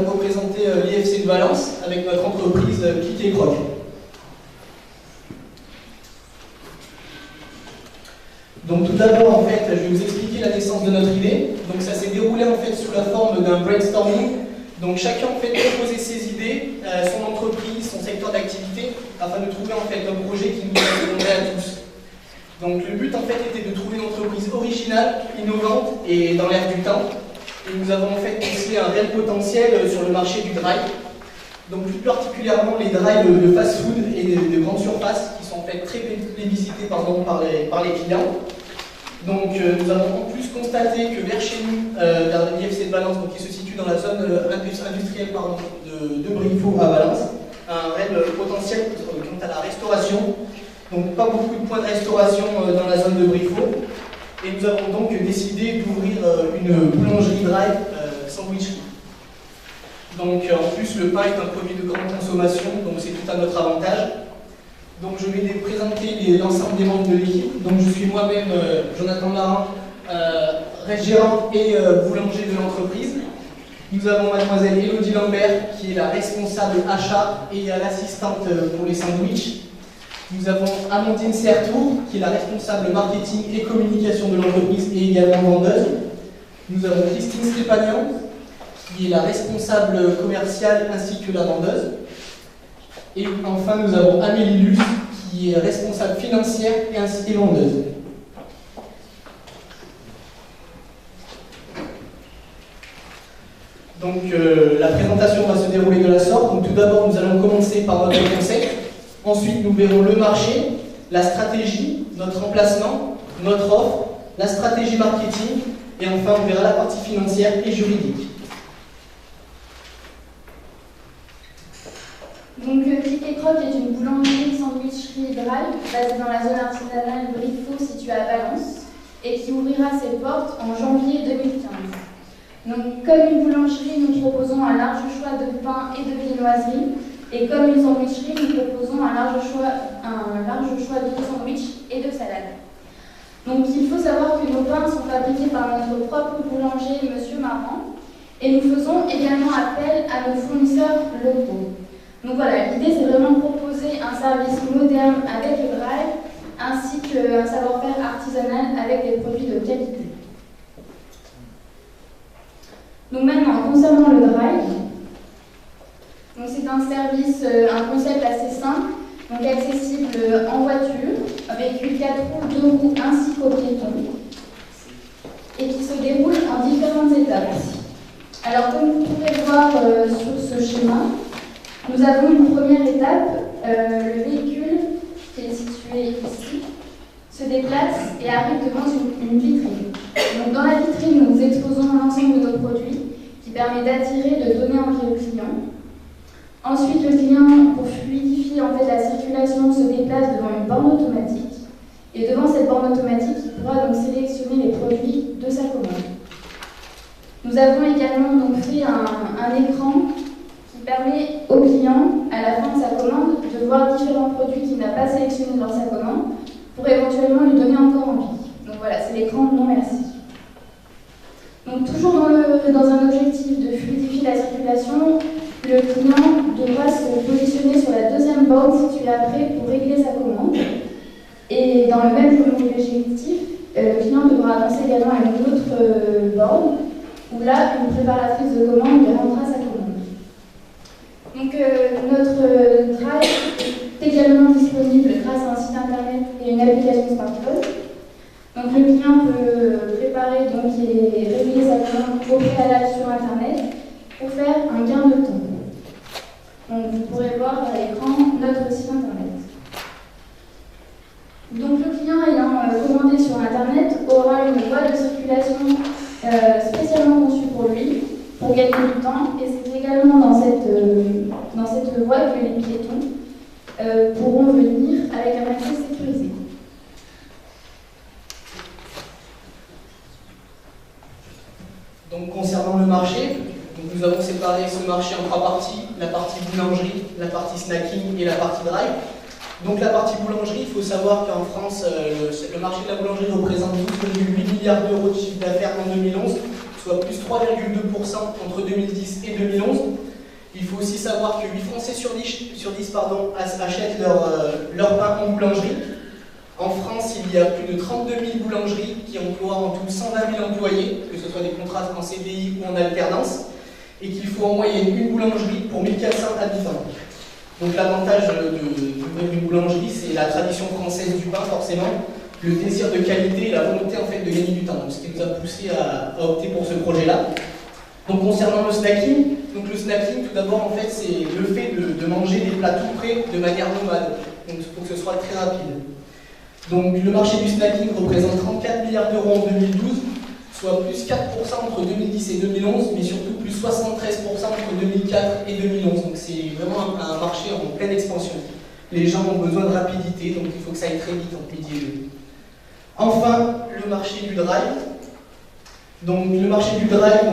allons représenter l'IFC de Valence avec notre entreprise Click et Croc. Donc tout d'abord, en fait, je vais vous expliquer la naissance de notre idée. Donc ça s'est déroulé en fait sous la forme d'un brainstorming. Donc chacun en fait proposait ses idées, son entreprise, son secteur d'activité, afin de trouver en fait un projet qui nous correspondrait à tous. Donc le but en fait était de trouver une entreprise originale, innovante et dans l'air du temps. Et nous avons en fait décelé un réel potentiel sur le marché du dry. Donc plus particulièrement les dry de fast-food et de grandes surfaces qui sont en fait très plébiscités par les clients. Donc nous avons en plus constaté que vers chez nous, vers l'IFC de Valence, donc qui se situe dans la zone industrielle de Briffaut à Valence, un réel potentiel quant à la restauration. Donc pas beaucoup de points de restauration dans la zone de Briffaut. Et nous avons donc décidé d'ouvrir une boulangerie dry sandwicherie. Donc en plus le pain est un produit de grande consommation, donc c'est tout à notre avantage. Donc je vais présenter l'ensemble des membres de l'équipe. Donc je suis moi-même Jonathan Marin, gérant et boulanger de l'entreprise. Nous avons mademoiselle Elodie Lambert qui est la responsable achat et l'assistante pour les sandwichs. Nous avons Amandine Sertour qui est la responsable marketing et communication de l'entreprise et également vendeuse. Nous avons Christine Stépagnan qui est la responsable commerciale ainsi que la vendeuse. Et enfin, nous avons Amélie Luce, qui est responsable financière et ainsi que vendeuse. Donc, la présentation va se dérouler de la sorte. Donc, tout d'abord, nous allons commencer par notre concept. Ensuite, nous verrons le marché, la stratégie, notre emplacement, notre offre, la stratégie marketing. Et enfin, on verra la partie financière et juridique. Donc, Click et Croc est une boulangerie sandwicherie dry basée dans la zone artisanale Briffaut située à Valence et qui ouvrira ses portes en janvier 2015. Donc, comme une boulangerie, nous proposons un large choix de pain et de viennoiserie et comme une sandwicherie, nous proposons un large choix de sandwichs et de salades. Donc, il faut savoir que nos pains sont fabriqués par notre propre boulanger, Monsieur Marran, et nous faisons également appel à nos fournisseurs locaux. Donc voilà, l'idée c'est vraiment de proposer un service moderne avec le dry, ainsi qu'un savoir-faire artisanal avec des produits de qualité. Donc maintenant, concernant le dry, c'est un service, un concept assez simple, donc accessible en voiture, avec 4 roues, 2 roues ainsi qu'au piéton, et qui se déroule en différentes étapes. Alors comme vous pouvez voir sur ce schéma, nous avons une première étape, le véhicule qui est situé ici, se déplace et arrive devant une vitrine. Donc dans la vitrine, nous exposons l'ensemble de nos produits qui permet d'attirer, de donner envie au client. Ensuite, le client, pour fluidifier en fait, la circulation, se déplace devant une borne automatique. Et devant cette borne automatique, il pourra donc sélectionner les produits de sa commande. Nous avons également donc fait un écran qui permet au client, à la fin de sa commande, de voir différents produits qu'il n'a pas sélectionnés dans sa commande pour éventuellement lui donner encore envie. Donc voilà, c'est l'écran non merci. Donc toujours dans un objectif de fluidifier la circulation, le client devra se positionner sur la deuxième borne située après pour régler sa commande. Et dans le même objectif, le client devra avancer également à une autre borne où là, une préparatrice de commande lui rendra sa commande. Donc notre drive est également disponible grâce à un site internet et une application smartphone. Donc le client peut préparer et régler sa commande au préalable sur internet pour faire un gain de temps. Donc vous pourrez voir à l'écran notre site internet. Donc le client ayant commandé sur internet aura une voie de circulation spécialement conçue pour lui, pour gagner du temps, et c'est également dans cette voie que les piétons pourront venir avec un accès sécurisé. Donc concernant le marché, nous avons séparé ce marché en 3 parties, la partie boulangerie, la partie snacking et la partie dry. Donc la partie boulangerie, il faut savoir qu'en France, le marché de la boulangerie représente 12,8 milliards d'euros de chiffre d'affaires en 2011, soit plus 3,2% entre 2010 et 2011. Il faut aussi savoir que 8 Français sur 10 achètent leur pain en boulangerie. En France, il y a plus de 32 000 boulangeries qui emploient en tout 120 000 employés, que ce soit des contrats en CDI ou en alternance, et qu'il faut en moyenne une boulangerie pour 1400 habitants. Donc l'avantage d'ouvrir une boulangerie, c'est la tradition française du pain, forcément, le désir de qualité et la volonté en fait de gagner du temps. Donc, ce qui nous a poussé à opter pour ce projet-là. Donc concernant le snacking, tout d'abord en fait c'est le fait de manger des plats tout prêts de manière nomade, donc pour que ce soit très rapide. Donc le marché du snacking représente 34 milliards d'euros en 2012, soit plus 4% entre 2010 et 2011, mais surtout plus 73% entre 2004 et 2011. Donc c'est vraiment un marché en pleine expansion. Les gens ont besoin de rapidité, donc il faut que ça aille très vite en PDE. Enfin, le marché du drive. Donc le marché du drive,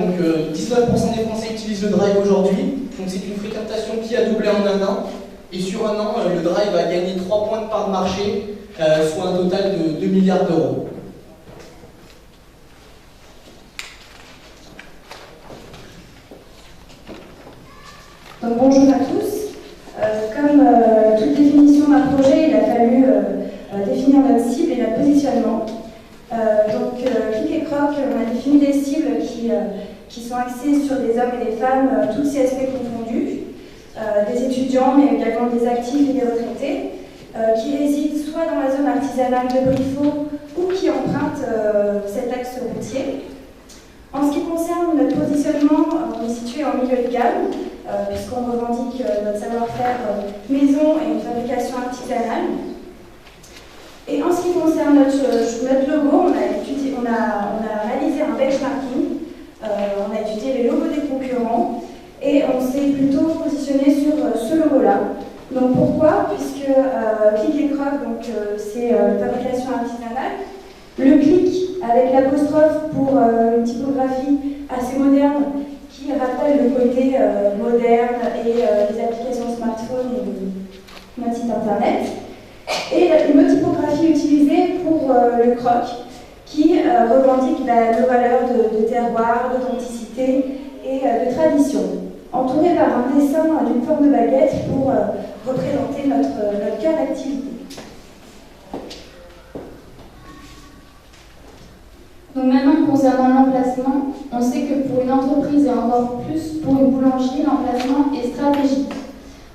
19% des Français utilisent le drive aujourd'hui. Donc c'est une fréquentation qui a doublé en un an. Et sur un an, le drive a gagné 3 points de part de marché, soit un total de 2 milliards d'euros. Donc bonjour à tous. Comme toute définition d'un projet, il a fallu définir notre cible et notre positionnement. Clic et Croc, on a défini des cibles qui sont axées sur des hommes et des femmes, tous ces aspects confondus, des étudiants, mais également des actifs et des retraités, qui résident soit dans la zone artisanale de Briffaut ou qui empruntent cet axe routier. En ce qui concerne notre positionnement, on est situé en milieu de gamme, puisqu'on revendique notre savoir-faire maison et une fabrication artisanale. Et en ce qui concerne notre logo, on a réalisé un benchmarking, on a étudié les logos des concurrents et on s'est plutôt positionné sur ce logo-là. Donc pourquoi? Puisque Clic et Croc, c'est fabrication artisanale. Le clic avec l'apostrophe pour une typographie assez moderne qui rappelle le côté moderne et les applications smartphone et notre site internet. Et une typographie utilisée pour le croc qui revendique nos valeurs de terroir, d'authenticité et de tradition, entouré par un dessin d'une forme de baguette pour représenter notre cœur d'activité. Donc maintenant, concernant l'emplacement, on sait que pour une entreprise et encore plus pour une boulangerie, l'emplacement est stratégique.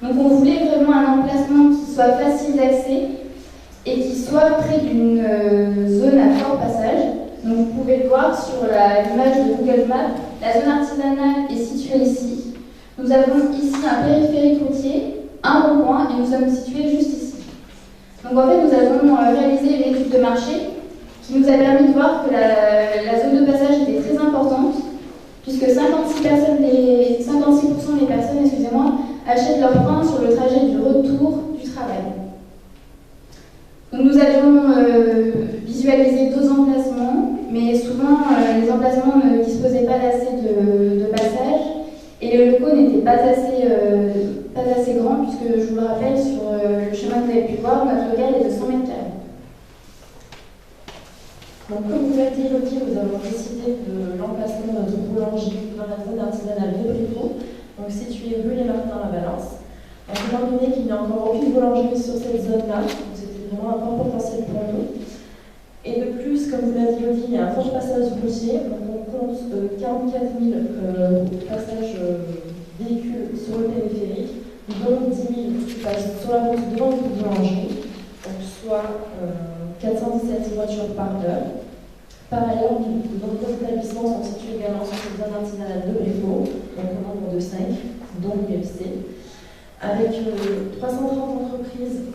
Donc on voulait vraiment un emplacement qui soit facile d'accès et qui soit près d'une zone à fort passage. Donc vous pouvez le voir sur l'image de Google Maps, la zone artisanale est située ici. Nous avons ici un périphérique routier, un rond-point et nous sommes situés juste ici. Donc en fait nous avons réalisé une étude de marché qui nous a permis de voir que la zone de passage était très importante puisque 56% des personnes, achètent leur pain sur le trajet du retour du travail. Donc nous avions visualisé 2 emplacements, mais souvent les emplacements ne disposaient pas d'assez de passage et les locaux n'étaient pas assez grands puisque, je vous le rappelle, sur le chemin que vous avez pu voir, notre local est de 100 mètres carrés. Donc, comme vous l'avez dit, Elodie, nous avons décidé de l'emplacement de notre boulangerie dans la zone artisanale de Briffaut, donc située rue Les Martins à la Balance. Donc, étant donné qu'il n'y a encore aucune boulangerie sur cette zone-là, donc c'était vraiment un fort potentiel pour nous. Et de plus, comme vous l'avez dit, Elodie, il y a un fort passage routier, donc on compte 44 000 passages véhicules sur le périphérique, dont 10 000 qui passent sur la route devant notre boulangerie, donc soit 417 voitures par heure. Par ailleurs, de nombreux établissements sont situés également sur cette zone artisanale de Briffaut, donc au nombre de 5, dont l'UFC, avec 330 entreprises,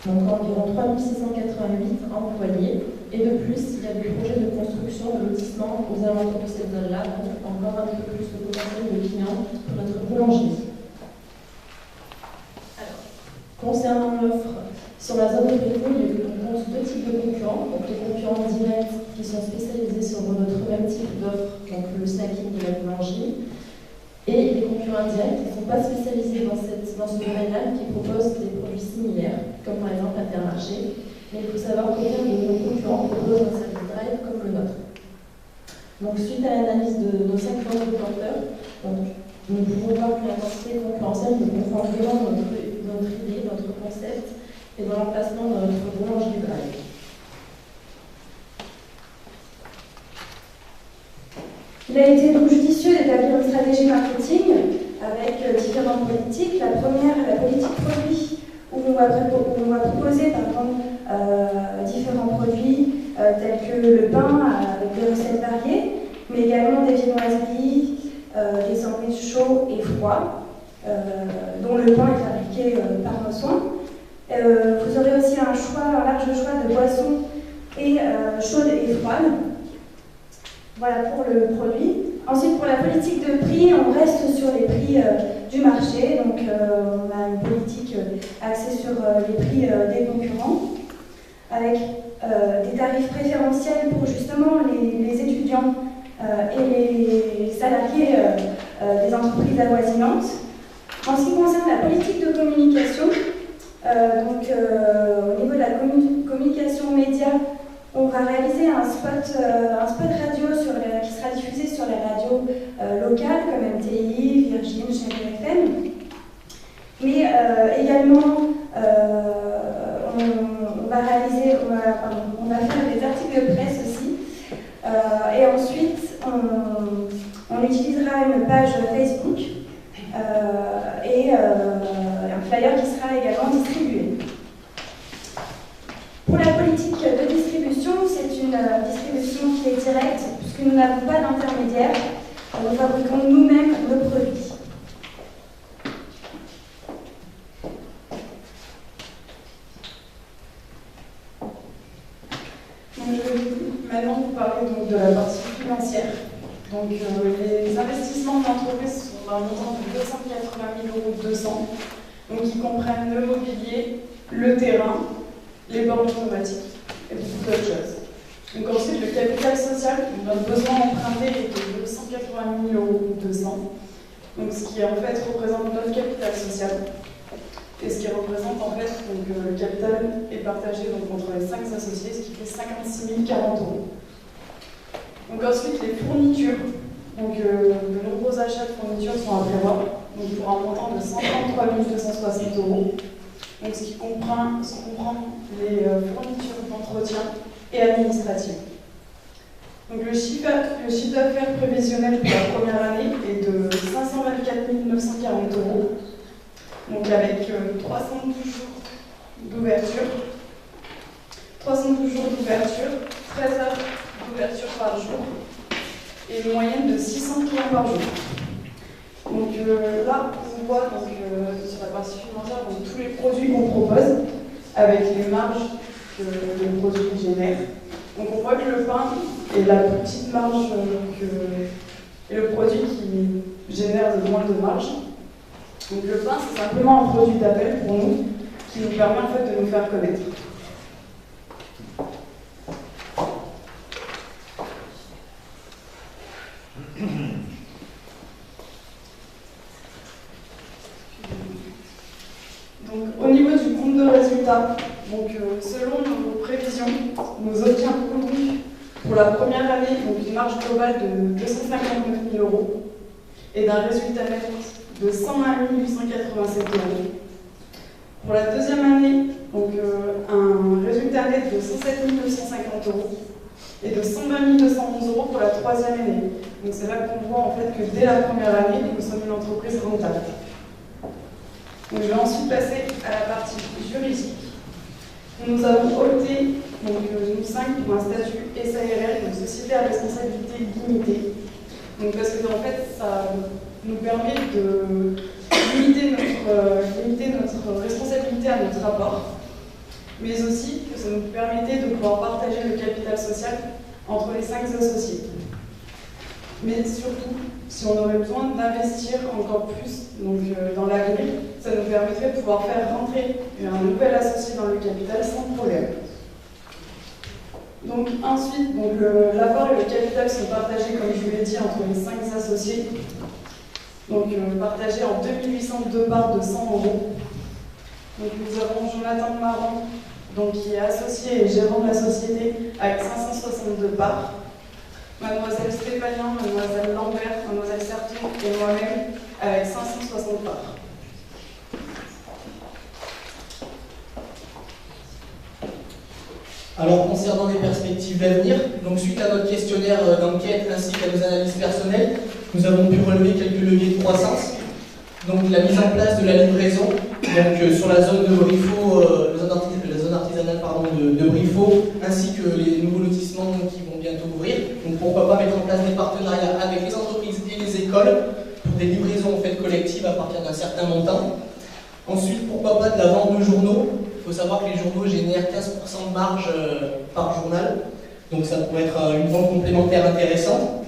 donc environ 3688 employés. Et de plus, il y a des projets de construction de lotissement aux alentours de cette zone-là, donc encore un peu plus de potentiel de clients pour notre boulangerie. Alors, concernant l'offre, sur la zone de Briffaut, on compte 2 types de concurrents. Donc les concurrents directs qui sont spécialisés sur notre même type d'offre, donc le snacking de la boulangerie, et les concurrents indirects qui ne sont pas spécialisés dans ce domaine-là, qui proposent des produits similaires, comme par exemple Intermarché. Mais il faut savoir combien de nos concurrents proposent un service drive comme le nôtre. Donc, suite à l'analyse de nos 5 porteurs, nous pouvons voir que l'intensité concurrentielle nous conforme vraiment notre idée, notre concept et dans l'emplacement de notre branche du drive. Il a été donc judicieux d'établir une stratégie marketing avec différentes politiques. La première, la politique produit, où on va proposer différents produits tels que le pain avec des recettes variées, mais également des viennoiseries, des sandwichs chauds et froids, dont le pain est fabriqué par nos soins. Vous aurez aussi un large choix de boissons chaudes et froides. Voilà pour le produit. Ensuite, pour la politique de prix, on reste sur les prix du marché. Donc, on a une politique axée sur les prix des concurrents, avec des tarifs préférentiels pour justement les étudiants et les salariés des entreprises avoisinantes. En ce qui concerne la politique de communication, au niveau de la communication média, on va réaliser un spot radio qui sera diffusé sur les radios locales comme MTI, Virgin, Chérie FM. Mais également, on va faire des articles de presse aussi. Et ensuite, on utilisera une page Facebook et un flyer qui sera également distribué. Pour la politique de distribution, c'est une distribution qui est directe, puisque nous n'avons pas d'intermédiaire. Nous fabriquons nous-mêmes nos produits. Donc, je vais maintenant vous parler de la partie financière. Donc, les investissements de l'entreprise sont d'un montant de 280 200 €, donc qui comprennent le mobilier, le terrain, les bornes automatiques et beaucoup d'autres choses. Donc ensuite, le capital social, notre besoin emprunté est de 280 200 €, donc ce qui en fait représente notre capital social. Et ce qui représente en fait, le capital est partagé entre les 5 associés, ce qui fait 56 040 €. Donc ensuite, les fournitures, de nombreux achats de fournitures sont à prévoir, donc pour un montant de 133 260 €. Donc ce qui comprend les fournitures d'entretien et administratives. Donc le chiffre d'affaires prévisionnel pour la première année est de 524 940 €, donc avec 312 jours d'ouverture, 13 heures d'ouverture par jour et une moyenne de 600 clients par jour. Donc là, on voit sur la partie financière tous les produits qu'on propose avec les marges que les produits génèrent. Donc on voit que le pain est la plus petite marge et le produit qui génère le moins de marge. Donc le pain, c'est simplement un produit d'appel pour nous qui nous permet en fait de nous faire connaître. Donc, au niveau du compte de résultat, selon nos prévisions, nous obtiendrons pour la première année une marge globale de 259 000 € et d'un résultat net de 101 887 €. Pour la deuxième année, un résultat net de 107 950 € et de 120 211 € pour la troisième année. Donc c'est là qu'on voit en fait que dès la première année, nous sommes une entreprise rentable. Donc, je vais ensuite passer à la partie juridique. Nous avons opté, nous 5, pour un statut SARL, donc Société à responsabilité limitée. Donc, parce que en fait, ça nous permet de limiter notre responsabilité à notre rapport, mais aussi que ça nous permettait de pouvoir partager le capital social entre les 5 associés. Mais surtout, si on aurait besoin d'investir encore plus dans l'avenir, ça nous permettrait de pouvoir faire rentrer un nouvel associé dans le capital sans problème. Donc ensuite, l'apport et le capital sont partagés, comme je vous l'ai dit, entre les 5 associés. Donc partagés en 2802 parts de 100 €. Donc nous avons Jonathan Marron, qui est associé et gérant de la société avec 562 parts. Mademoiselle Stéphanien, Mademoiselle Lambert, Mademoiselle Serton et moi-même, avec 560 parts. Alors concernant les perspectives d'avenir, donc suite à notre questionnaire d'enquête ainsi qu'à nos analyses personnelles, nous avons pu relever quelques leviers de croissance. Donc la mise en place de la livraison, donc sur la zone de Briffaut, la zone artisanale de Briffaut, ainsi que les nouveaux lotissements qui vont bientôt ouvrir. Donc pourquoi pas mettre en place des partenariats avec les entreprises et les écoles pour des livraisons en fait collectives à partir d'un certain montant. Ensuite, pourquoi pas de la vente de journaux. Il faut savoir que les journaux génèrent 15% de marge par journal, donc ça pourrait être une vente complémentaire intéressante.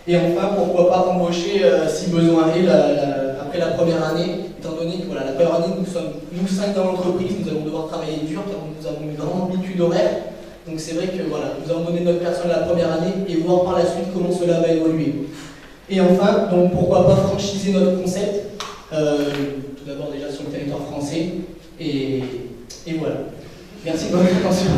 Et enfin, pourquoi pas embaucher si besoin est après la première année, étant donné que voilà, la première année, nous sommes nous 5 dans l'entreprise, nous allons devoir travailler dur car nous avons une grande amplitude horaire. Donc c'est vrai que voilà, nous allons donner notre personne la première année et voir par la suite comment cela va évoluer. Et enfin, donc pourquoi pas franchiser notre concept, tout d'abord déjà sur le territoire français, et voilà. Merci de votre attention.